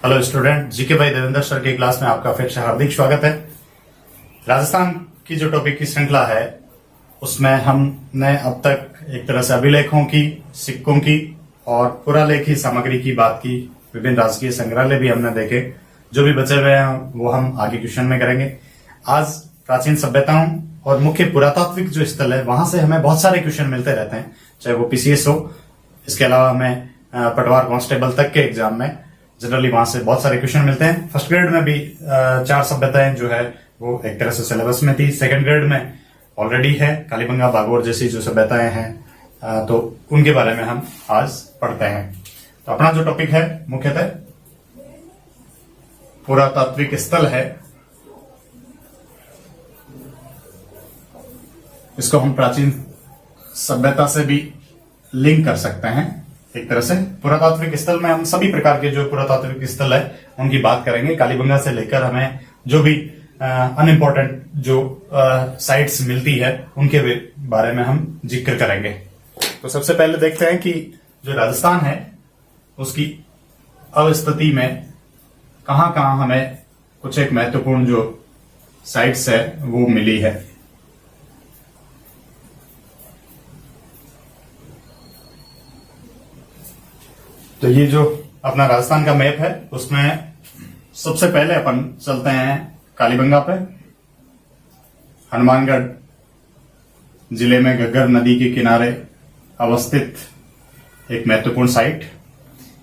Hello student, GK भाई Devendra sir की class में आपका फिर से हार्दिक स्वागत है। राजस्थान की जो टॉपिक की श्रृंखला है उसमें हमने अब तक एक तरह से अभिलेखों की, सिक्कों की और पुरालेखी सामग्री की बात की। विभिन्न राजकीय संग्रहालय भी हमने देखे। जो भी बचे हुए हैं वो हम आगे क्वेश्चन में करेंगे। आज प्राचीन सभ्यताओं और मुख्य पुरातात्विक जो स्थल है वहां से हमें बहुत सारे क्वेश्चन मिलते रहते हैं, चाहे वो पीसीएस हो, इसके अलावा हमें पटवार कांस्टेबल तक के एग्जाम में जनरली वहां से बहुत सारे क्वेश्चन मिलते हैं। फर्स्ट ग्रेड में भी 4 सभ्यताएं जो है वो एक तरह से सिलेबस में थी। सेकंड ग्रेड में ऑलरेडी है कालीबंगा, बागोर जैसी जो सभ्यताएं हैं, तो उनके बारे में हम आज पढ़ते हैं। तो अपना जो टॉपिक है मुख्यतः पुरातात्विक स्थल है। इसको हम प्राचीन सभ्यता से भी लिंक कर सकते हैं एक तरह से। पुरातात्विक स्थल में हम सभी प्रकार के जो पुरातात्विक स्थल है उनकी बात करेंगे। कालीबंगा से लेकर हमें जो भी अनइम्पोर्टेंट जो साइट्स मिलती है उनके बारे में हम जिक्र करेंगे। तो सबसे पहले देखते हैं कि जो राजस्थान है उसकी अवस्थिति में कहां कहां हमें कुछ एक महत्वपूर्ण जो साइट्स है वो मिली है। तो ये जो अपना राजस्थान का मैप है उसमें सबसे पहले अपन चलते हैं कालीबंगा पे। हनुमानगढ़ जिले में घग्गर नदी के किनारे अवस्थित एक महत्वपूर्ण साइट।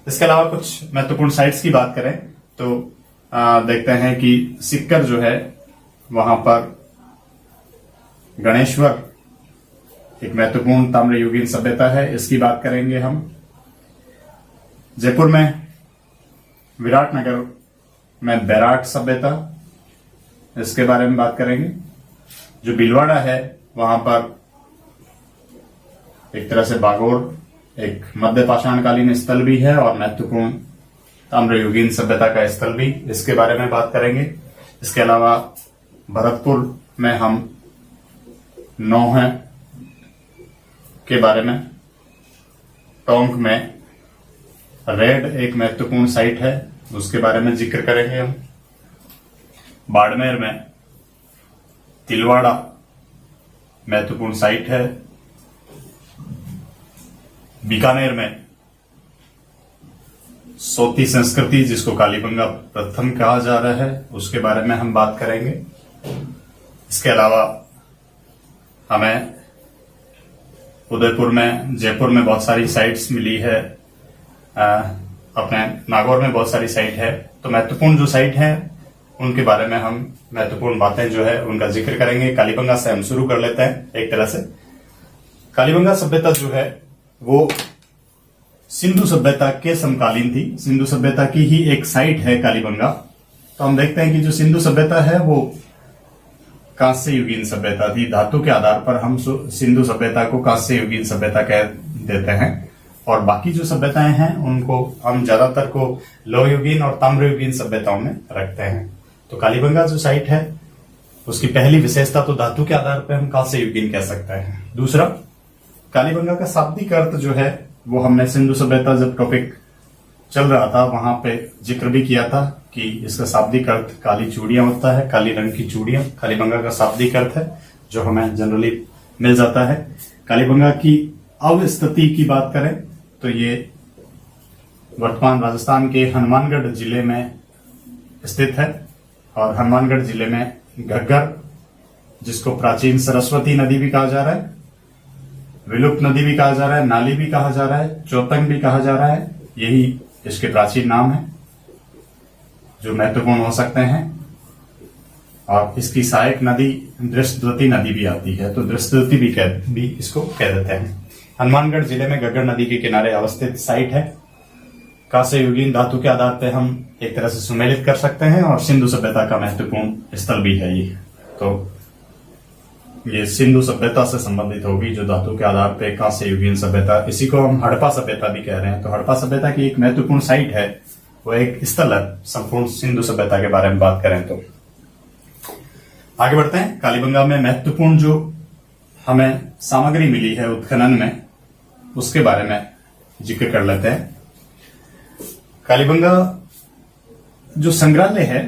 इसके अलावा कुछ महत्वपूर्ण साइट्स की बात करें तो देखते हैं कि सिक्कर जो है वहां पर गणेश्वर एक महत्वपूर्ण ताम्रयुगीन सभ्यता है, इसकी बात करेंगे हम। जयपुर में विराटनगर में बैराट सभ्यता, इसके बारे में बात करेंगे। जो भीलवाड़ा है वहां पर एक तरह से बागोर एक मध्य पाषाणकालीन स्थल भी है और महत्वपूर्ण ताम्रयुगीन सभ्यता का स्थल भी, इसके बारे में बात करेंगे। इसके अलावा भरतपुर में हम नौहे के बारे में, टोंक में रेड एक महत्वपूर्ण साइट है उसके बारे में जिक्र करेंगे हम। बाड़मेर में तिलवाड़ा महत्वपूर्ण साइट है। बीकानेर में सोती संस्कृति जिसको कालीबंगा प्रथम कहा जा रहा है उसके बारे में हम बात करेंगे। इसके अलावा हमें उदयपुर में, जयपुर में बहुत सारी साइट्स मिली है, अपने नागौर में बहुत सारी साइट है। तो महत्वपूर्ण जो साइट है उनके बारे में हम महत्वपूर्ण बातें जो है उनका जिक्र करेंगे। कालीबंगा से हम शुरू कर लेते हैं। एक तरह से कालीबंगा सभ्यता जो है वो सिंधु सभ्यता के समकालीन थी। सिंधु सभ्यता की ही एक साइट है कालीबंगा। तो हम देखते हैं कि जो सिंधु सभ्यता है वो कांस्य युगीन सभ्यता थी। धातु के आधार पर हम सिंधु सभ्यता को कांस्य युगीन सभ्यता कह देते हैं और बाकी जो सभ्यताएं हैं उनको हम ज्यादातर को लोहयुगीन और ताम्रयुगीन सभ्यताओं में रखते हैं। तो कालीबंगा जो साइट है उसकी पहली विशेषता तो धातु के आधार पर हम कांस्य युगीन कह सकते हैं। दूसरा, कालीबंगा का शाब्दिक अर्थ जो है वो हमने सिंधु सभ्यता जब टॉपिक चल रहा था वहां पे जिक्र भी किया था कि इसका शाब्दिक अर्थ काली चूड़ियां होता है, काली रंग की चूड़ियां कालीबंगा का शाब्दिक अर्थ है जो हमें जनरली मिल जाता है। कालीबंगा की अवस्थिति की बात करें तो ये वर्तमान राजस्थान के हनुमानगढ़ जिले में स्थित है और हनुमानगढ़ जिले में घग्गर, जिसको प्राचीन सरस्वती नदी भी कहा जा रहा है, विलुप्त नदी भी कहा जा रहा है, नाली भी कहा जा रहा है, चौतंग भी कहा जा रहा है, यही इसके प्राचीन नाम है जो महत्वपूर्ण हो सकते हैं। और इसकी सहायक नदी दृष्टद्वती नदी भी आती है, तो दृष्टद्वती भी इसको कह देते हैं। हनुमानगढ़ जिले में घग्गर नदी के किनारे अवस्थित साइट है। कांस्य युगीन धातु के आधार पर हम एक तरह से सुमेलित कर सकते हैं और सिंधु सभ्यता का महत्वपूर्ण स्थल भी है ये। तो ये सिंधु सभ्यता से संबंधित होगी जो धातु के आधार पर कांस्य युगीन सभ्यता, इसी को हम हड़प्पा सभ्यता भी कह रहे हैं। तो हड़प्पा सभ्यता की एक महत्वपूर्ण साइट है, वो एक स्थल है संपूर्ण सिंधु सभ्यता के बारे में बात करें तो। आगे बढ़ते हैं। कालीबंगा में महत्वपूर्ण जो हमें सामग्री मिली है उत्खनन में उसके बारे में जिक्र कर लेते हैं। कालीबंगा जो संग्रहालय है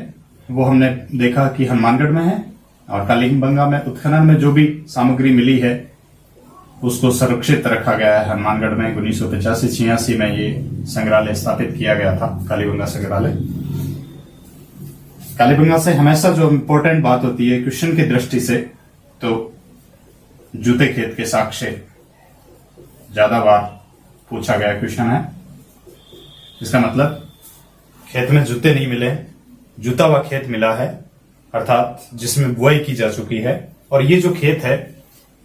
वो हमने देखा कि हनुमानगढ़ में है, और कालीबंगा में उत्खनन में जो भी सामग्री मिली है उसको सुरक्षित रखा गया है हनुमानगढ़ में। 1985-86 में ये संग्रहालय स्थापित किया गया था, कालीबंगा संग्रहालय। कालीबंगा से हमेशा जो इम्पोर्टेंट बात होती है क्वेश्चन की दृष्टि से, तो जूते खेत के साक्ष्य ज्यादा बार पूछा गया क्वेश्चन है। इसका मतलब खेत में जूते नहीं मिले, जूता हुआ खेत मिला है, अर्थात जिसमें बुआई की जा चुकी है। और ये जो खेत है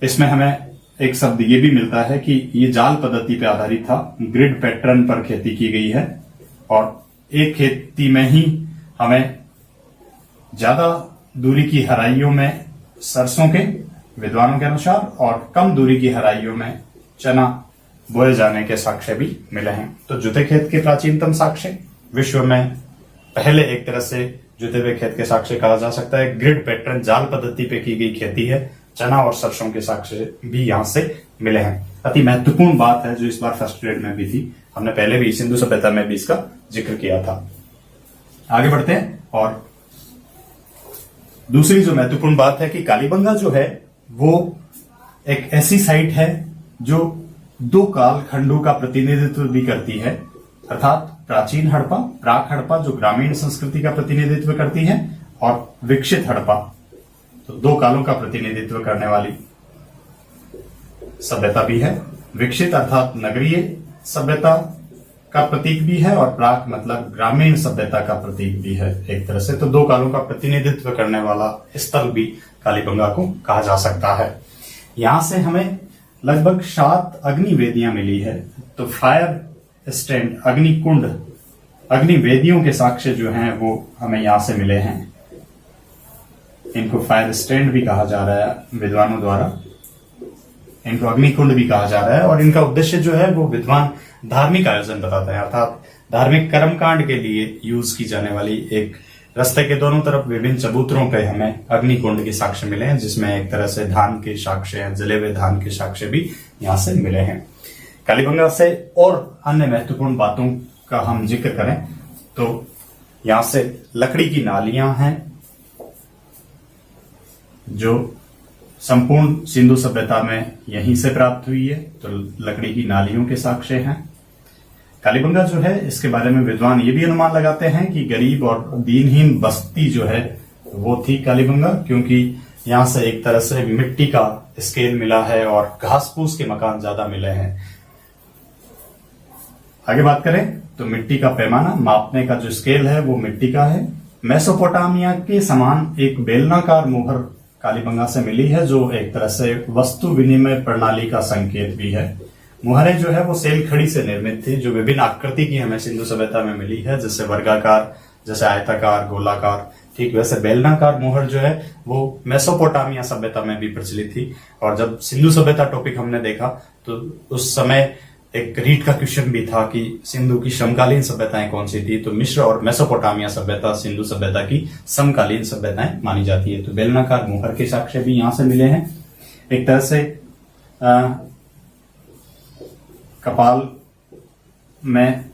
इसमें हमें एक शब्द ये भी मिलता है कि ये जाल पद्धति पे आधारित था, ग्रिड पैटर्न पर खेती की गई है, और एक खेती में ही हमें ज्यादा दूरी की हराइयों में सरसों के विद्वानों के अनुसार और कम दूरी की हराइयों में चना बोए जाने के साक्ष्य भी मिले हैं। तो जूते खेत के प्राचीनतम साक्ष्य विश्व में पहले एक तरह से जूते हुए खेत के साक्ष्य कहा जा सकता है। ग्रिड पैटर्न जाल पद्धति पे की गई खेती है, चना और सरसों के साक्ष्य भी यहां से मिले हैं। अति महत्वपूर्ण बात है जो इस बार फर्स्ट ग्रेड में भी थी, हमने पहले भी सिंधु सभ्यता में भी इसका जिक्र किया था। आगे बढ़ते हैं, और दूसरी जो महत्वपूर्ण बात है कि कालीबंगा जो है वो एक ऐसी साइट है जो दो काल खंडों का प्रतिनिधित्व भी करती है, अर्थात प्राचीन हड़प्पा, प्राक हड़प्पा जो ग्रामीण संस्कृति का प्रतिनिधित्व करती है, और विकसित हड़प्पा तो दो कालों का प्रतिनिधित्व करने वाली सभ्यता भी है। विकसित अर्थात नगरीय सभ्यता का प्रतीक भी है, और प्राक मतलब ग्रामीण सभ्यता का प्रतीक भी है एक तरह से। तो दो कालों का प्रतिनिधित्व करने वाला स्थल भी कालीबंगा को कहा जा सकता है। यहां से हमें लगभग 7 अग्नि वेदियां मिली है। तो फायर स्टैंड, अग्नि कुंड, अग्नि वेदियों के साक्ष्य जो हैं वो हमें यहां से मिले हैं। इनको फायर स्टैंड भी कहा जा रहा है विद्वानों द्वारा, इनको अग्निकुंड भी कहा जा रहा है, और इनका उद्देश्य जो है वो विद्वान धार्मिक आयोजन बताते हैं, अर्थात धार्मिक कर्मकांड के लिए यूज की जाने वाली एक रास्ते के दोनों तरफ विभिन्न चबूतरों पे हमें अग्निकुंड के साक्ष्य मिले हैं, जिसमें एक तरह से धान के साक्ष्य हैं, जले हुए धान के साक्ष्य भी यहां से मिले हैं। कालीबंगा से और अन्य महत्वपूर्ण बातों का हम जिक्र करें तो यहां से लकड़ी की नालियां हैं जो संपूर्ण सिंधु सभ्यता में यहीं से प्राप्त हुई है, तो लकड़ी की नालियों के साक्ष्य हैं। कालीबंगा जो है इसके बारे में विद्वान ये भी अनुमान लगाते हैं कि गरीब और दीनहीन बस्ती जो है वो थी कालीबंगा, क्योंकि यहां से एक तरह से मिट्टी का स्केल मिला है और घास फूस के मकान ज्यादा मिले हैं। आगे बात करें तो मिट्टी का पैमाना मापने का जो स्केल है वो मिट्टी का है। मेसोपोटामिया के समान एक बेलनाकार मोहर कालीबंगा से मिली है, जो एक तरह से वस्तु विनिमय प्रणाली का संकेत भी है। मुहरें जो है वो सेल खड़ी से निर्मित थी, जो विभिन्न आकृति की हमें सिंधु सभ्यता में मिली है, जैसे वर्गाकार, जैसे आयताकार, गोलाकार। ठीक वैसे बेलनाकार मुहर जो है वो मेसोपोटामिया सभ्यता में भी प्रचलित थी। और जब सिंधु सभ्यता टॉपिक हमने देखा तो उस समय एक रीट का क्वेश्चन भी था कि सिंधु की समकालीन सभ्यताएं कौन सी थी, तो मिस्र और मेसोपोटामिया सभ्यता सिंधु सभ्यता की समकालीन सभ्यताएं मानी जाती है। तो बेलनाकार मुहर के साक्ष्य भी यहां से मिले हैं। एक तरह से कपाल में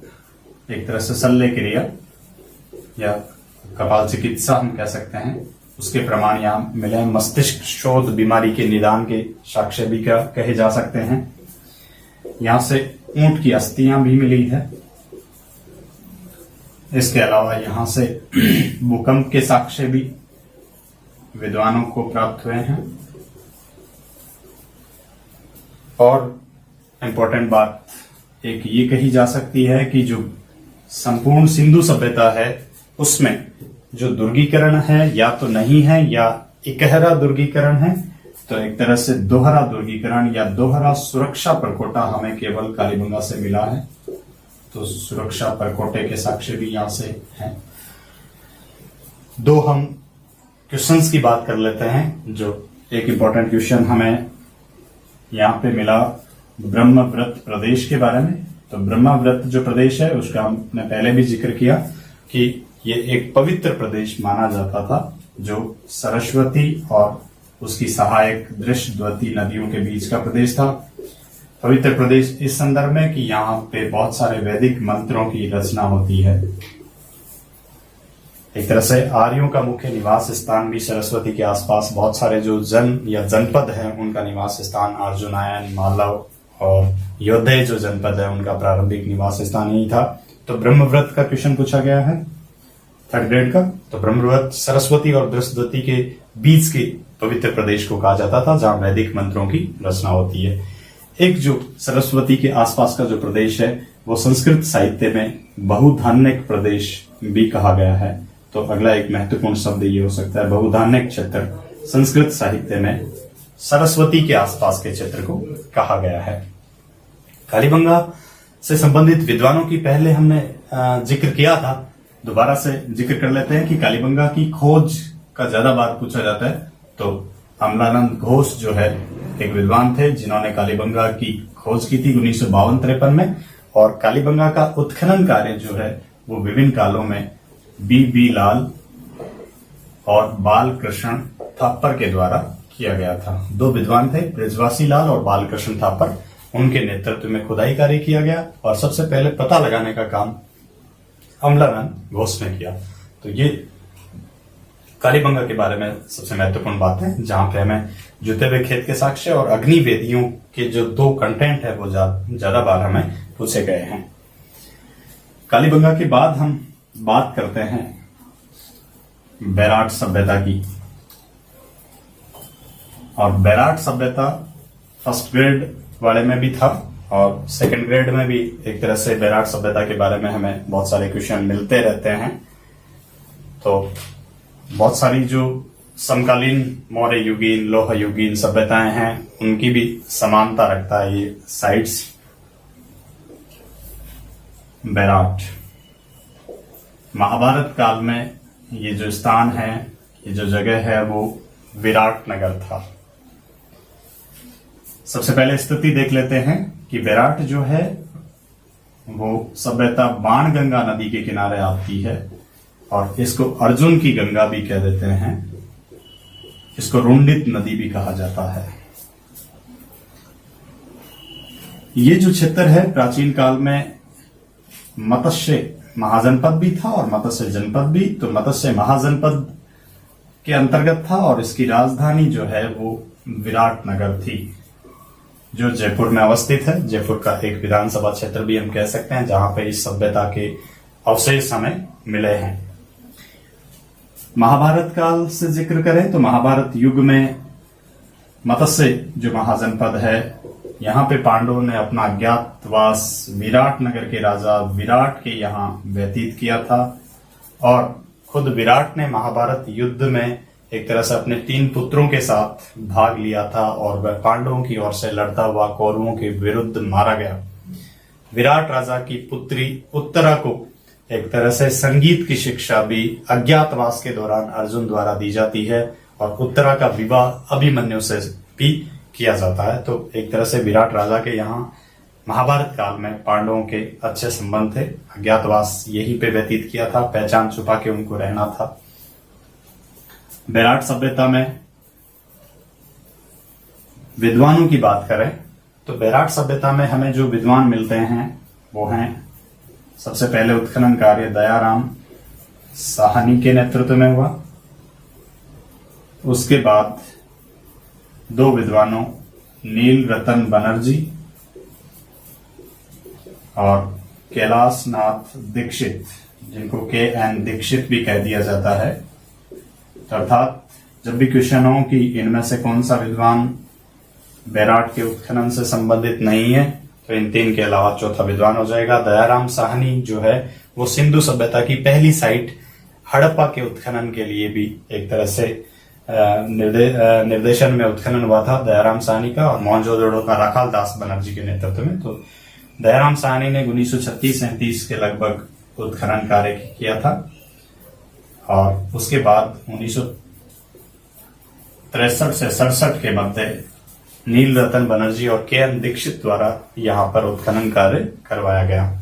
एक तरह से शल्य क्रिया या कपाल चिकित्सा हम कह सकते हैं, उसके प्रमाण यहाँ मिले हैं। मस्तिष्क शोध बीमारी के निदान के साक्ष्य भी कहे जा सकते हैं। यहां से ऊंट की अस्थियां भी मिली है। इसके अलावा यहां से भूकंप के साक्ष्य भी विद्वानों को प्राप्त हुए हैं। और इम्पोर्टेंट बात एक ये कही जा सकती है कि जो संपूर्ण सिंधु सभ्यता है उसमें जो दुर्गीकरण है या तो नहीं है या इकहरा दुर्गीकरण है, तो एक तरह से दोहरा दुर्गीकरण या दोहरा सुरक्षा परकोटा हमें केवल कालीबंगा से मिला है। तो सुरक्षा परकोटे के साक्ष्य भी यहां से हैं। दो हम क्वेश्चंस की बात कर लेते हैं। जो एक इंपॉर्टेंट क्वेश्चन हमें यहां पे मिला ब्रह्मव्रत प्रदेश के बारे में। तो ब्रह्मव्रत जो प्रदेश है उसका हमने पहले भी जिक्र किया कि ये एक पवित्र प्रदेश माना जाता था, जो सरस्वती और उसकी सहायक दृश्यद्वती नदियों के बीच का प्रदेश था। पवित्र प्रदेश इस संदर्भ में कि यहाँ पे बहुत सारे वैदिक मंत्रों की रचना होती है। एक तरह से आर्यों का मुख्य निवास स्थान भी सरस्वती के आसपास, बहुत सारे जो जन या जनपद हैं उनका निवास स्थान अर्जुनायन, मालव और योद्धे जो जनपद है उनका प्रारंभिक निवास स्थान यही था। तो ब्रह्मव्रत का क्वेश्चन पूछा गया है 3rd ग्रेड का। तो ब्रह्मव्रत सरस्वती और बृहस्पति के बीच के पवित्र प्रदेश को कहा जाता था जहां वैदिक मंत्रों की रचना होती है। एक जो सरस्वती के आसपास का जो प्रदेश है वो संस्कृत साहित्य में बहुधान्यक प्रदेश भी कहा गया है। तो अगला एक महत्वपूर्ण शब्द ये हो सकता है बहुधान्यक क्षेत्र। संस्कृत साहित्य में सरस्वती के आसपास के क्षेत्र को कहा गया है। कालीबंगा से संबंधित विद्वानों की पहले हमने जिक्र किया था, दोबारा से जिक्र कर लेते हैं कि कालीबंगा की खोज का ज्यादा बार पूछा जाता है। तो अमलानंद घोष जो है एक विद्वान थे जिन्होंने कालीबंगा की खोज की थी 1952-53 में, और कालीबंगा का उत्खनन कार्य जो है वो विभिन्न कालों में बी लाल और बालकृष्ण थापर के द्वारा किया गया था। 2 विद्वान थे, ब्रजवासी लाल और बालकृष्ण थापर, उनके नेतृत्व में खुदाई कार्य किया गया और सबसे पहले पता लगाने का काम अमलानंद घोष ने किया। तो ये कालीबंगा के बारे में सबसे महत्वपूर्ण बात है जहां पे हमें जुते हुए खेत के साक्ष्य और अग्नि वेदियों के जो 2 कंटेंट है वो ज्यादा बार हमें पूछे गए हैं। कालीबंगा के बाद हम बात करते हैं बैराट सभ्यता की, और बैराट सभ्यता 1st ग्रेड वाले में भी था और 2nd ग्रेड में भी एक तरह से बैराट सभ्यता के बारे में हमें बहुत सारे क्वेश्चन मिलते रहते हैं। तो बहुत सारी जो समकालीन मौर्य युगीन, लोह युगीन सभ्यताएं हैं उनकी भी समानता रखता है ये साइट्स। बैराट महाभारत काल में ये जो स्थान है, ये जो जगह है वो विराट नगर था। सबसे पहले स्थिति देख लेते हैं कि विराट जो है वो सभ्यता बाणगंगा नदी के किनारे आती है और इसको अर्जुन की गंगा भी कह देते हैं, इसको रुंडित नदी भी कहा जाता है। ये जो क्षेत्र है प्राचीन काल में मत्स्य महाजनपद भी था और मत्स्य जनपद भी। तो मत्स्य महाजनपद के अंतर्गत था और इसकी राजधानी जो है वो विराट नगर थी जो जयपुर में अवस्थित है। जयपुर का एक विधानसभा क्षेत्र भी हम कह सकते हैं जहां पे इस सभ्यता के अवशेष हमें मिले हैं। महाभारत काल से जिक्र करें तो महाभारत युग में मत्स्य जो महाजनपद है यहाँ पे पांडवों ने अपना अज्ञातवास विराट नगर के राजा विराट के यहाँ व्यतीत किया था और खुद विराट ने महाभारत युद्ध में एक तरह से अपने 3 पुत्रों के साथ भाग लिया था और वह पांडवों की ओर से लड़ता हुआ कौरवों के विरुद्ध मारा गया। विराट राजा की पुत्री उत्तरा को एक तरह से संगीत की शिक्षा भी अज्ञातवास के दौरान अर्जुन द्वारा दी जाती है और उत्तरा का विवाह अभिमन्यु से भी किया जाता है। तो एक तरह से विराट राजा के यहाँ महाभारत काल में पांडवों के अच्छे संबंध थे, अज्ञातवास यहीं पे व्यतीत किया था, पहचान छुपा के उनको रहना था। बैराट सभ्यता में विद्वानों की बात करें तो बैराट सभ्यता में हमें जो विद्वान मिलते हैं वो हैं सबसे पहले उत्खनन कार्य दयाराम साहनी के नेतृत्व में हुआ। उसके बाद 2 विद्वानों नील रतन बनर्जी और कैलाश नाथ दीक्षित, जिनको KN दीक्षित भी कह दिया जाता है। अर्थात जब भी क्वेश्चन हो कि इनमें से कौन सा विद्वान बैराट के उत्खनन से संबंधित नहीं है तो इन 3 के अलावा चौथा विद्वान हो जाएगा। दयाराम साहनी जो है वो सिंधु सभ्यता की पहली साइट हड़प्पा के उत्खनन के लिए भी एक तरह से निर्देशन में उत्खनन हुआ था दयाराम साहनी का, और मोहनजोदड़ो का राखाल दास बनर्जी के नेतृत्व में। तो दयाराम साहनी ने 1936-37 के लगभग उत्खनन कार्य किया था और उसके बाद 1963 से 67 के मध्य नील रतन बनर्जी और KN दीक्षित द्वारा यहाँ पर उत्खनन कार्य करवाया गया।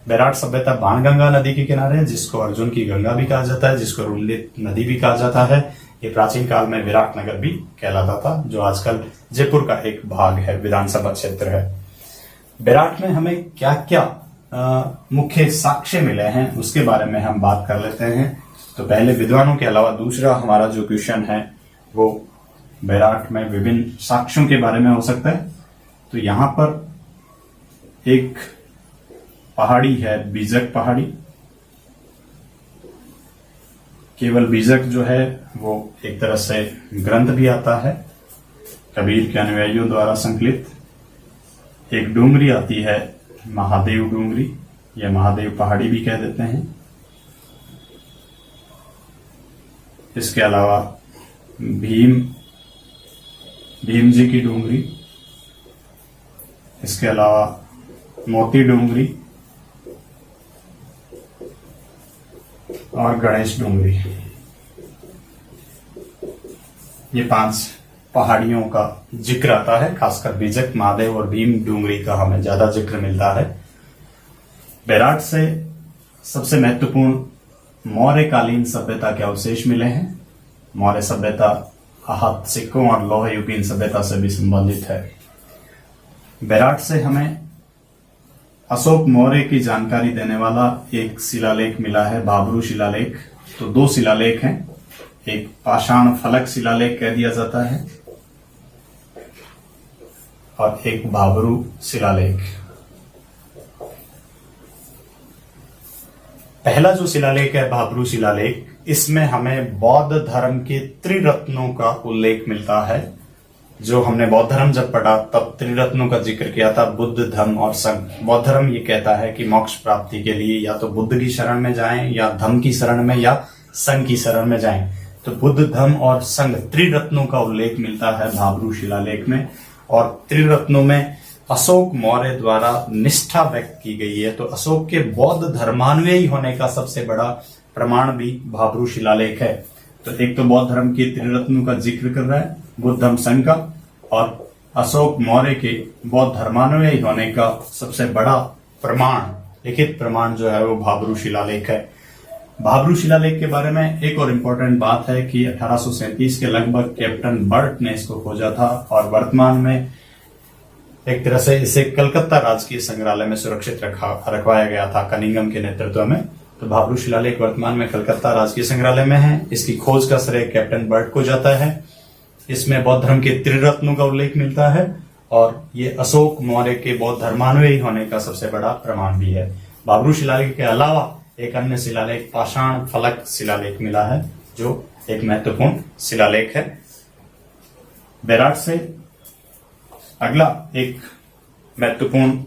बैराट सभ्यता बाणगंगा नदी के किनारे है जिसको अर्जुन की गंगा भी कहा जाता है, जिसको रुंडित नदी भी कहा जाता है। ये प्राचीन काल में विराट नगर भी कहलाता था जो आजकल जयपुर का एक भाग है, विधानसभा क्षेत्र है। बैराट में हमें क्या क्या मुख्य साक्ष्य मिले हैं उसके बारे में हम बात कर लेते हैं। तो पहले विद्वानों के अलावा दूसरा हमारा जो क्वेश्चन है वो बैराट में विभिन्न साक्ष्यों के बारे में हो सकता है। तो यहां पर एक पहाड़ी है, बीजक पहाड़ी। केवल बीजक जो है वो एक तरह से ग्रंथ भी आता है कबीर के अनुयायियों द्वारा संकलित। एक डूंगरी आती है, महादेव डूंगरी या महादेव पहाड़ी भी कह देते हैं। इसके अलावा भीम जी की डूंगरी, इसके अलावा मोती डूंगरी और गणेश डूंगरी। ये 5 पहाड़ियों का जिक्र आता है, खासकर बीजक, महादेव और भीम डूंगरी का हमें ज्यादा जिक्र मिलता है। बैराट से सबसे महत्वपूर्ण मौर्यकालीन सभ्यता के अवशेष मिले हैं। मौर्य सभ्यता आहत सिक्कों और लोह युगीन सभ्यता से भी संबंधित है। बैराट से हमें अशोक मौर्य की जानकारी देने वाला एक शिलालेख मिला है, भाबरू शिलालेख। तो 2 शिलालेख हैं, एक पाषाण फलक शिलालेख कह दिया जाता है और एक भाबरू शिलालेख। पहला जो शिलालेख है भाबरू शिलालेख, इसमें हमें बौद्ध धर्म के त्रिरत्नों का उल्लेख मिलता है। जो हमने बौद्ध धर्म जब पढ़ा तब त्रिरत्नों का जिक्र किया था, बुद्ध, धम्म और संघ। बौद्ध धर्म ये कहता है कि मोक्ष प्राप्ति के लिए या तो बुद्ध की शरण में जाएं, या धम्म की शरण में, या संघ की शरण में जाएं। तो बुद्ध, धम्म और संघ त्रिरत्नों का उल्लेख मिलता है भाबरू शिलालेख में। और त्रिरत्नों में अशोक मौर्य द्वारा निष्ठा व्यक्त की गई है। तो अशोक के बौद्ध धर्मान्वयी होने का सबसे बड़ा प्रमाण भी भाबरू शिलालेख है। तो एक तो बौद्ध धर्म के त्रिरत्नों का जिक्र कर रहा है, बुद्ध, धम्म, संघ का, और अशोक मौर्य के बौद्ध धर्मान्वयी होने का सबसे बड़ा प्रमाण, लिखित प्रमाण जो है वो भाबरू शिलालेख है। भाबरू शिलालेख के बारे में एक और इम्पोर्टेंट बात है कि 1837 के लगभग कैप्टन बर्ट ने इसको खोजा था और वर्तमान में एक तरह से इसे कलकत्ता राजकीय संग्रहालय में सुरक्षित रखवाया गया था कनिंघम के नेतृत्व में। तो भाबरू शिलालेख वर्तमान में कलकत्ता राजकीय संग्रहालय में है। इसकी खोज का श्रेय कैप्टन बर्ट को जाता है। इसमें बौद्ध धर्म के त्रिरत्नों का उल्लेख मिलता है और ये अशोक मौर्य के बौद्ध धर्मान्वयी होने का सबसे बड़ा प्रमाण भी है। भाबरू शिलालेख के अलावा एक अन्य शिलालेख पाषाण फलक शिलालेख मिला है, जो एक महत्वपूर्ण शिलालेख है। बैराट से अगला एक महत्वपूर्ण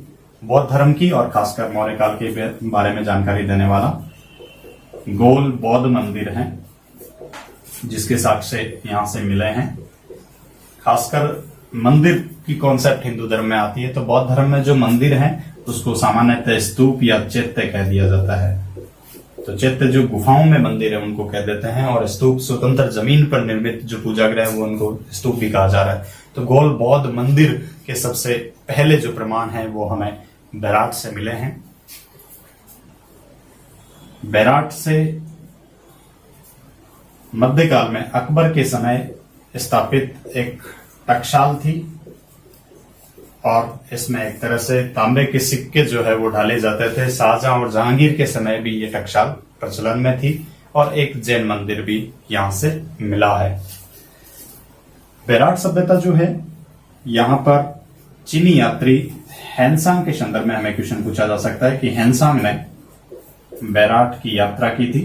बौद्ध धर्म की और खासकर मौर्य काल के बारे में जानकारी देने वाला गोल बौद्ध मंदिर है, जिसके साक्ष्य यहां से मिले हैं। खासकर मंदिर की कॉन्सेप्ट हिंदू धर्म में आती है, तो बौद्ध धर्म में जो मंदिर है उसको सामान्यतः स्तूप या चैत्य कह दिया जाता है। तो चैत्य जो गुफाओं में मंदिर है उनको कह देते हैं, और स्तूप स्वतंत्र जमीन पर निर्मित जो पूजागृह है वो उनको स्तूप भी कहा जा रहा है। तो गोल बौद्ध मंदिर के सबसे पहले जो प्रमाण है वो हमें बैराट से मिले हैं। बैराट से मध्यकाल में अकबर के समय स्थापित एक टकसाल थी और इसमें एक तरह से तांबे के सिक्के जो है वो ढाले जाते थे। शाहजहां और जहांगीर के समय भी ये टकसाल प्रचलन में थी और एक जैन मंदिर भी यहां से मिला है। बैराट सभ्यता जो है, यहां पर चीनी यात्री हैंसांग के संदर्भ में हमें क्वेश्चन पूछा जा सकता है कि हैंसांग ने बैराट की यात्रा की थी।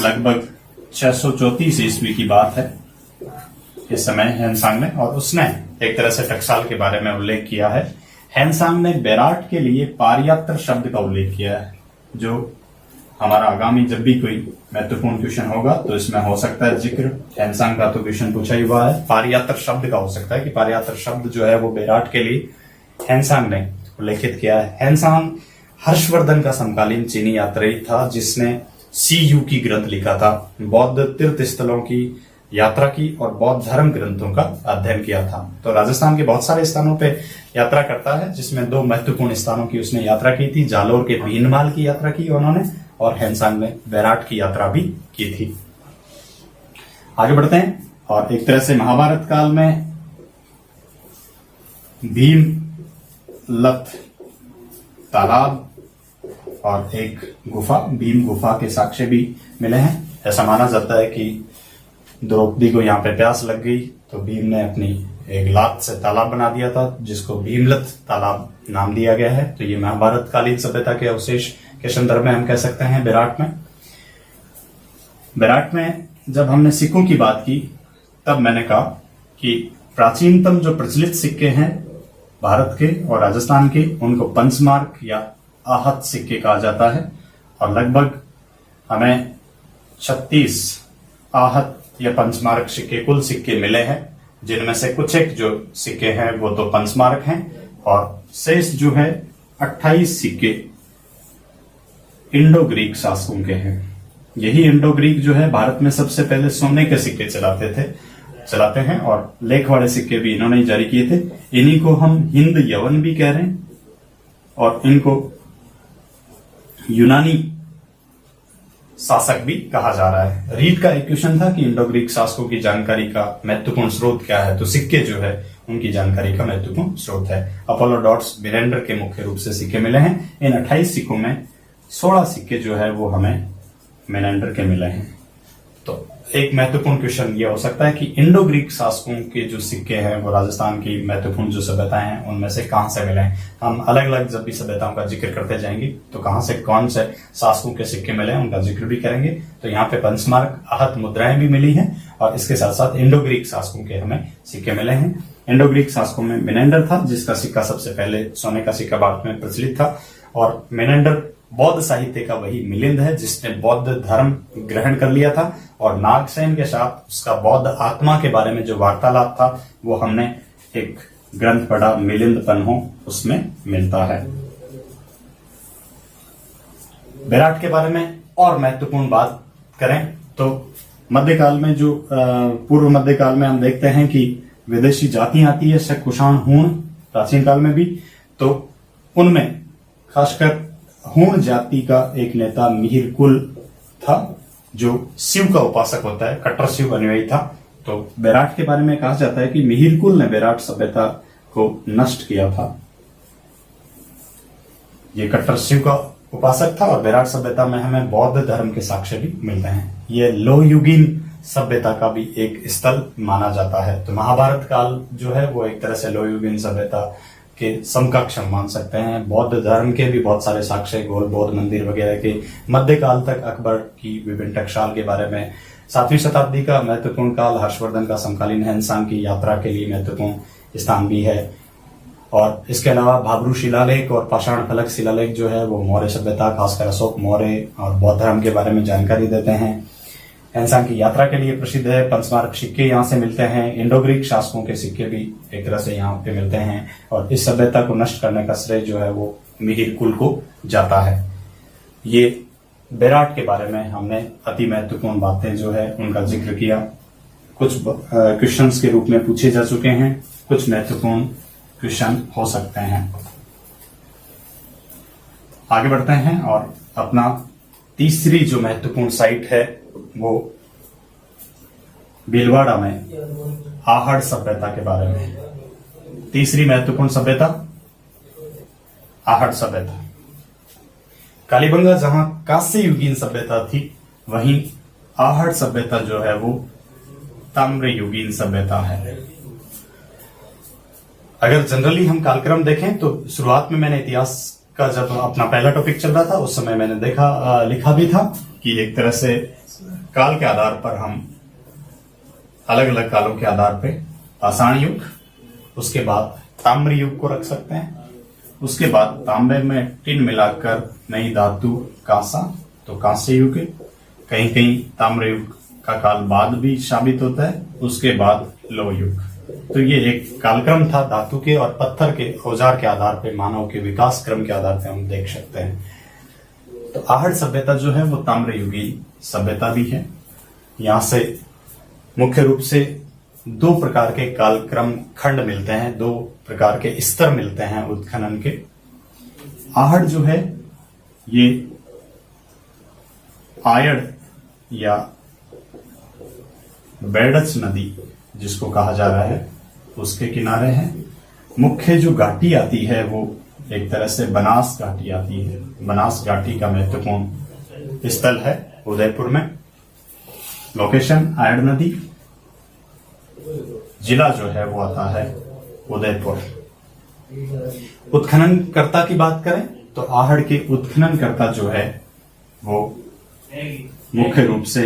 लगभग 634 ईस्वी की बात है इस समय हैंसांग ने, और उसने एक तरह से टकसाल के बारे में उल्लेख किया है। हैंसांग ने बैराट के लिए पारयात्र शब्द का उल्लेख किया है, जो हमारा आगामी जब भी कोई महत्वपूर्ण क्वेश्चन होगा तो इसमें हो सकता है जिक्र। हैंसांग का तो क्वेश्चन पूछा ही हुआ है, पारयात्र शब्द का हो सकता है कि पारयात्र शब्द जो है वो बैराट के लिए हैंसांग ने उल्लेखित किया है। हैंसांग हर्षवर्धन का समकालीन चीनी यात्री था, जिसने सीयू की ग्रंथ लिखा था, बौद्ध तीर्थ स्थलों की यात्रा की और बौद्ध धर्म ग्रंथों का अध्ययन किया था। तो राजस्थान के बहुत सारे स्थानों पे यात्रा करता है, जिसमें 2 महत्वपूर्ण स्थानों की उसने यात्रा की थी। जालोर के भीनमाल की यात्रा की उन्होंने, और हैंसांग ने बैराट की यात्रा भी की थी। आगे बढ़ते हैं, और एक तरह से महाभारत काल में भीम लत तालाब और एक गुफा, भीम गुफा के साक्ष्य भी मिले हैं। ऐसा माना जाता है कि द्रौपदी को यहाँ पे प्यास लग गई तो भीम ने अपनी एक लात से तालाब बना दिया था, जिसको भीमलत तालाब नाम दिया गया है। तो ये महाभारत कालीन सभ्यता के अवशेष के संदर्भ में हम कह सकते हैं। बेराट में जब हमने सिक्कों की बात की तब मैंने कहा कि प्राचीनतम जो प्रचलित सिक्के हैं भारत के और राजस्थान के, उनको पंचमार्क या आहत सिक्के कहा जाता है। और लगभग हमें 36 आहत या पंचमार्क सिक्के, कुल सिक्के मिले हैं, जिनमें से कुछ एक जो सिक्के हैं वो तो पंचमार्क हैं और शेष जो है 28 सिक्के इंडो ग्रीक शासकों के हैं। यही इंडो ग्रीक जो है भारत में सबसे पहले सोने के सिक्के चलाते हैं और लेख वाले सिक्के भी इन्होंने ही जारी किए थे। इन्हीं को हम हिंद यवन भी कह रहे हैं और इनको यूनानी शासक भी कहा जा रहा है। रीड का एक क्वेश्चन था कि इंडो ग्रीक शासकों की जानकारी का महत्वपूर्ण स्रोत क्या है, तो सिक्के जो है उनकी जानकारी का महत्वपूर्ण स्रोत है। अपोलोडोट्स, मिनेंडर के मुख्य रूप से सिक्के मिले हैं। इन 28 सिक्कों में 16 सिक्के जो है वो हमें मिनेंडर के मिले हैं। तो एक महत्वपूर्ण क्वेश्चन ये हो सकता है कि इंडो ग्रीक शासकों के जो सिक्के हैं वो राजस्थान की महत्वपूर्ण जो सभ्यताएं हैं उनमें से कहां से मिले हैं। हम अलग अलग जब भी सभ्यताओं का जिक्र करते जाएंगे तो कहां से कौन से शासकों के सिक्के मिले हैं उनका जिक्र भी करेंगे। तो यहाँ पे पंचमार्क आहत मुद्राएं भी मिली हैं और इसके साथ साथ इंडो ग्रीक शासकों के हमें सिक्के मिले हैं। इंडो ग्रीक शासकों में मिनेंडर था, जिसका सिक्का सबसे पहले सोने का सिक्का भारत में प्रचलित था। और मिनेंडर बौद्ध साहित्य का वही मिलिंद है जिसने बौद्ध धर्म ग्रहण कर लिया था और नागसेन के साथ उसका बौद्ध आत्मा के बारे में जो वार्तालाप था वो हमने एक ग्रंथ पढ़ा, मिलिंद पन्हो, उसमें मिलता है। बेराट के बारे में और महत्वपूर्ण बात करें तो मध्यकाल में जो पूर्व मध्यकाल में हम देखते हैं कि विदेशी जातियां आती है, शक, कुषाण, हूण, प्राचीन काल में भी। तो उनमें खासकर हूण जाति का एक नेता मिहिर कुल था जो शिव का उपासक होता है, कट्टर शिव अनुयायी था। तो बेराट के बारे में कहा जाता है कि मिहिर कुल ने बेराट सभ्यता को नष्ट किया था। ये कट्टर शिव का उपासक था और बेराट सभ्यता में हमें बौद्ध धर्म के साक्ष्य भी मिलते हैं। ये लोहयुगीन सभ्यता का भी एक स्थल माना जाता है। तो महाभारत काल जो है वो एक तरह से लोहयुगीन सभ्यता के समकक्ष हम मान सकते हैं। बौद्ध धर्म के भी बहुत सारे साक्ष्य, गोल बौद्ध मंदिर वगैरह के, मध्यकाल तक अकबर की विभिन्न टकसाल के बारे में। 7वीं शताब्दी का महत्वपूर्ण काल हर्षवर्धन का समकालीन हैंसांग की यात्रा के लिए महत्वपूर्ण स्थान भी है। और इसके अलावा भाब्रू शिलालेख और पाषाण फलक शिलालेख जो है वो मौर्य सभ्यता, खासकर अशोक मौर्य और बौद्ध धर्म के बारे में जानकारी देते हैं। हैंसांग की यात्रा के लिए प्रसिद्ध है। पंचमार्क सिक्के यहाँ से मिलते हैं। इंडो ग्रीक शासकों के सिक्के भी एक तरह से यहाँ पे मिलते हैं और इस सभ्यता को नष्ट करने का श्रेय जो है वो मिहिर कुल को जाता है। ये बेराट के बारे में हमने अति महत्वपूर्ण बातें जो है उनका जिक्र किया। कुछ क्वेश्चंस के रूप में पूछे जा चुके हैं, कुछ महत्वपूर्ण क्वेश्चन हो सकते हैं। आगे बढ़ते हैं और अपना तीसरी जो महत्वपूर्ण साइट है वो भीलवाड़ा में आहड़ सभ्यता के बारे में। तीसरी महत्वपूर्ण सभ्यता आहड़ सभ्यता। कालीबंगा जहां कांस्य युगीन सभ्यता थी, वहीं आहड़ सभ्यता जो है वो ताम्र युगीन सभ्यता है। अगर जनरली हम कालक्रम देखें तो शुरुआत में मैंने इतिहास का जब अपना पहला टॉपिक चल रहा था उस समय मैंने लिखा भी था कि एक तरह से काल के आधार पर हम अलग अलग कालों के आधार पे पाषाण युग, उसके बाद ताम्र युग को रख सकते हैं, उसके बाद तांबे में टिन मिलाकर नई धातु कांसा, तो कांस्य युग। कहीं कहीं ताम्र युग का काल बाद भी साबित होता है, उसके बाद लोह युग। तो ये एक कालक्रम था धातु के और पत्थर के औजार के आधार पे, मानव के विकास क्रम के आधार पे हम देख सकते हैं। तो आहड़ सभ्यता जो है वो ताम्र युगी सभ्यता भी है। यहां से मुख्य रूप से 2 प्रकार के कालक्रम खंड मिलते हैं, 2 प्रकार के स्तर मिलते हैं उत्खनन के। आहड़ जो है ये आयड़ या बेड़च नदी जिसको कहा जा रहा है उसके किनारे है। मुख्य जो घाटी आती है वो एक तरह से बनास घाटी आती है। बनास घाटी का महत्वपूर्ण स्थल है उदयपुर में। लोकेशन आहड़ नदी, जिला जो है वो आता है उदयपुर। उत्खननकर्ता की बात करें तो आहड़ के उत्खननकर्ता जो है वो मुख्य रूप से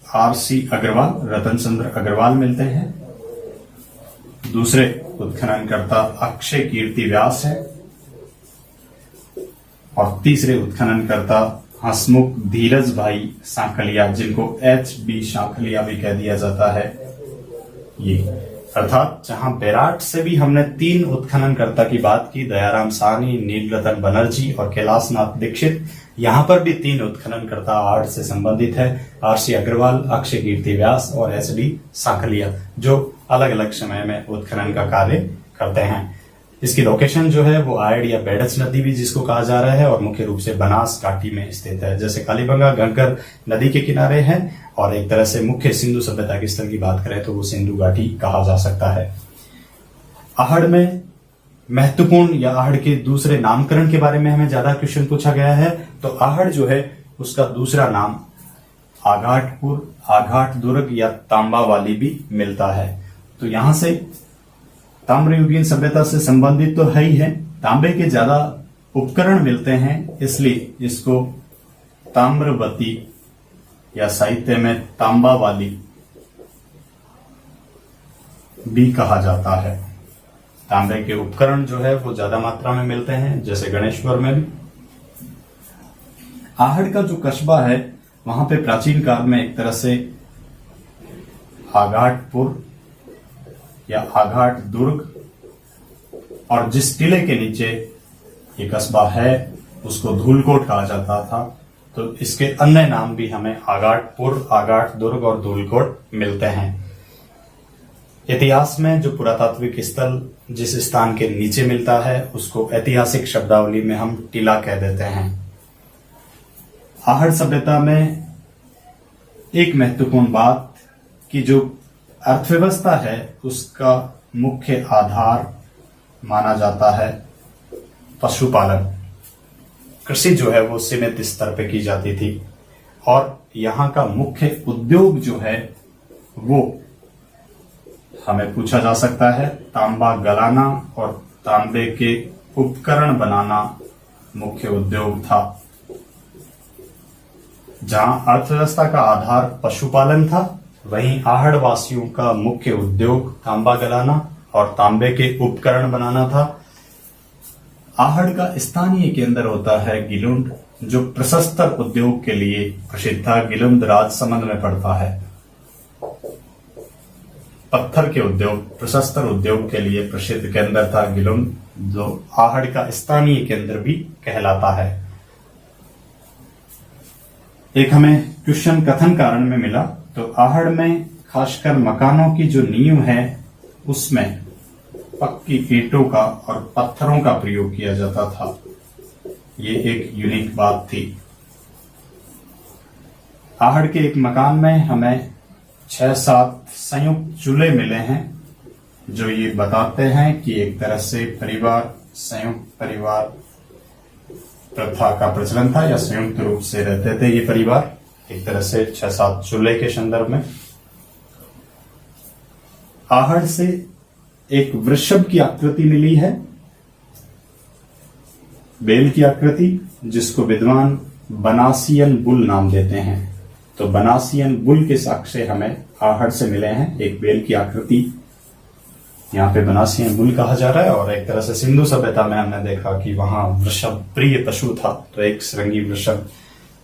आरसी अग्रवाल, रतन चंद्र अग्रवाल मिलते हैं। दूसरे उत्खननकर्ता अक्षय कीर्ति व्यास है और तीसरे उत्खननकर्ता हसमुख धीरज भाई सांखलिया, जिनको HB सांखलिया भी कह दिया जाता है। ये अर्थात जहां बैराट से भी हमने 3 उत्खननकर्ता की बात की, दयाराम साहनी, नीलरतन बनर्जी और कैलाशनाथ दीक्षित, यहां पर भी 3 उत्खननकर्ता आहड़ से संबंधित है। आरसी अग्रवाल, अक्षय कीर्ति व्यास और HB सांखलिया, जो अलग अलग समय में उत्खनन का कार्य करते हैं। इसकी लोकेशन जो है वो आहड़ या बेडच नदी भी जिसको कहा जा रहा है और मुख्य रूप से बनास घाटी में स्थित है। जैसे कालीबंगा घग्गर नदी के किनारे है और एक तरह से मुख्य सिंधु सभ्यता के स्थल की बात करें तो वो सिंधु घाटी कहा जा सकता है। आहड़ में महत्वपूर्ण या आहड़ के दूसरे नामकरण के बारे में हमें ज्यादा क्वेश्चन पूछा गया है। तो आहड़ जो है उसका दूसरा नाम आघाटपुर, आघाट दुर्ग या तांबा वाली भी मिलता है। तो यहां से ताम्रयुगीन सभ्यता से संबंधित तो है ही है, तांबे के ज्यादा उपकरण मिलते हैं, इसलिए इसको ताम्रवती या साहित्य में तांबा वाली भी कहा जाता है। तांबे के उपकरण जो है वो ज्यादा मात्रा में मिलते हैं, जैसे गणेश्वर में भी। आहड़ का जो कस्बा है वहां पे प्राचीन काल में एक तरह से आघाटपुर या आघाट दुर्ग और जिस टिले के नीचे ये कस्बा है उसको धूलकोट कहा जाता था। तो इसके अन्य नाम भी हमें आघाटपुर, आघाट दुर्ग और धूलकोट मिलते हैं। इतिहास में जो पुरातात्विक स्थल जिस स्थान के नीचे मिलता है उसको ऐतिहासिक शब्दावली में हम टीला कह देते हैं। आहड़ सभ्यता में एक महत्वपूर्ण बात कि जो अर्थव्यवस्था है उसका मुख्य आधार माना जाता है पशुपालन। कृषि जो है वो सीमित स्तर पे की जाती थी और यहाँ का मुख्य उद्योग जो है वो हमें पूछा जा सकता है तांबा गलाना और तांबे के उपकरण बनाना मुख्य उद्योग था। जहां अर्थव्यवस्था का आधार पशुपालन था, वहीं आहड़ वासियों का मुख्य उद्योग तांबा गलाना और तांबे के उपकरण बनाना था। आहड़ का स्थानीय केंद्र होता है गिलुंड, जो प्रशस्तर उद्योग के लिए प्रसिद्ध था। गिलुंड राजसमंद में पड़ता है। पत्थर के उद्योग, प्रशस्तर उद्योग के लिए प्रसिद्ध केंद्र था गिलुंड, जो आहड़ का स्थानीय केंद्र भी कहलाता है। एक हमें क्वेश्चन कथन कारण में मिला, तो आहड़ में खासकर मकानों की जो नींव है उसमें पक्की ईंटों का और पत्थरों का प्रयोग किया जाता था। ये एक यूनिक बात थी। आहड़ के एक मकान में हमें 6-7 संयुक्त चूल्हे मिले हैं, जो ये बताते हैं कि एक तरह से परिवार, संयुक्त परिवार प्रथा का प्रचलन था या संयुक्त रूप से रहते थे ये परिवार, एक तरह से 6-7 चूल्हे के संदर्भ में। आहड़ से एक वृषभ की आकृति मिली है, बेल की आकृति, जिसको विद्वान बनासियन बुल नाम देते हैं। तो बनासियन बुल के साक्ष्य हमें आहड़ से मिले हैं। एक बेल की आकृति यहाँ पे बनासियन बुल कहा जा रहा है और एक तरह से सिंधु सभ्यता में हमने देखा कि वहां वृषभ प्रिय पशु था, तो एक श्रृंगी वृषभ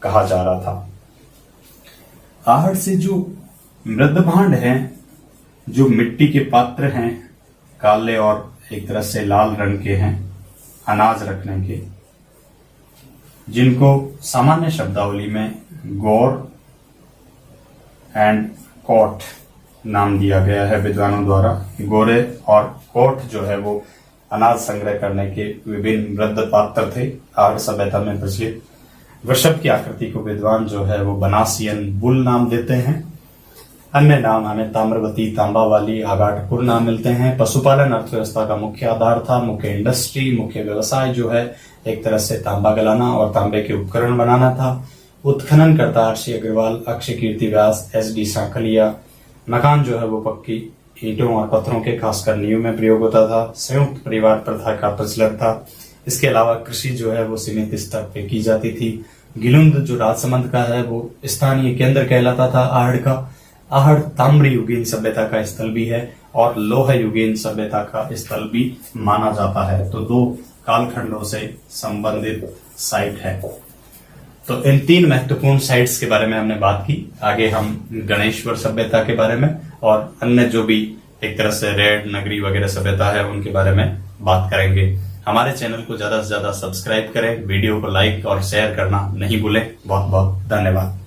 कहा जा रहा था। आहड़ से जो मृद भांड हैं, जो मिट्टी के पात्र हैं, काले और एक तरह से लाल रंग के हैं, अनाज रखने के, जिनको सामान्य शब्दावली में गौर एंड कोट नाम दिया गया है विद्वानों द्वारा। गोरे और कोट जो है वो अनाज संग्रह करने के विभिन्न मृद पात्र थे आहड़ सभ्यता में प्रचलित। वृषभ की आकृति को विद्वान जो है वो बनासियन बुल नाम देते हैं। अन्य नाम हमें ताम्रवती, तांबावाली, आगाटपुर नाम मिलते हैं। पशुपालन अर्थव्यवस्था का मुख्य आधार था। मुख्य इंडस्ट्री, मुख्य व्यवसाय जो है एक तरह से तांबा गलाना और तांबे के उपकरण बनाना था। उत्खनन करता हर्षी अग्रवाल, अक्षय कीर्ति व्यास, SD सांकलिया। मकान जो है वो पक्की ईंटों और पत्थरों के, खासकर नींव में प्रयोग होता था। संयुक्त परिवार प्रथा का प्रचलन था। इसके अलावा कृषि जो है वो सीमित स्तर पे की जाती थी। गिलुंद जो राजसमंद का है वो स्थानीय केंद्र कहलाता था आहड़ का। आहड़ ताम्र युगीन सभ्यता का स्थल भी है और लोह युगीन सभ्यता का स्थल भी माना जाता है। तो 2 कालखंडों से संबंधित साइट है। तो इन 3 महत्वपूर्ण साइट्स के बारे में हमने बात की। आगे हम गणेश्वर सभ्यता के बारे में और अन्य जो भी एक तरह से रेड नगरी वगैरह सभ्यता है उनके बारे में बात करेंगे। हमारे चैनल को ज्यादा से ज्यादा सब्सक्राइब करें, वीडियो को लाइक और शेयर करना नहीं भूलें। बहुत बहुत धन्यवाद।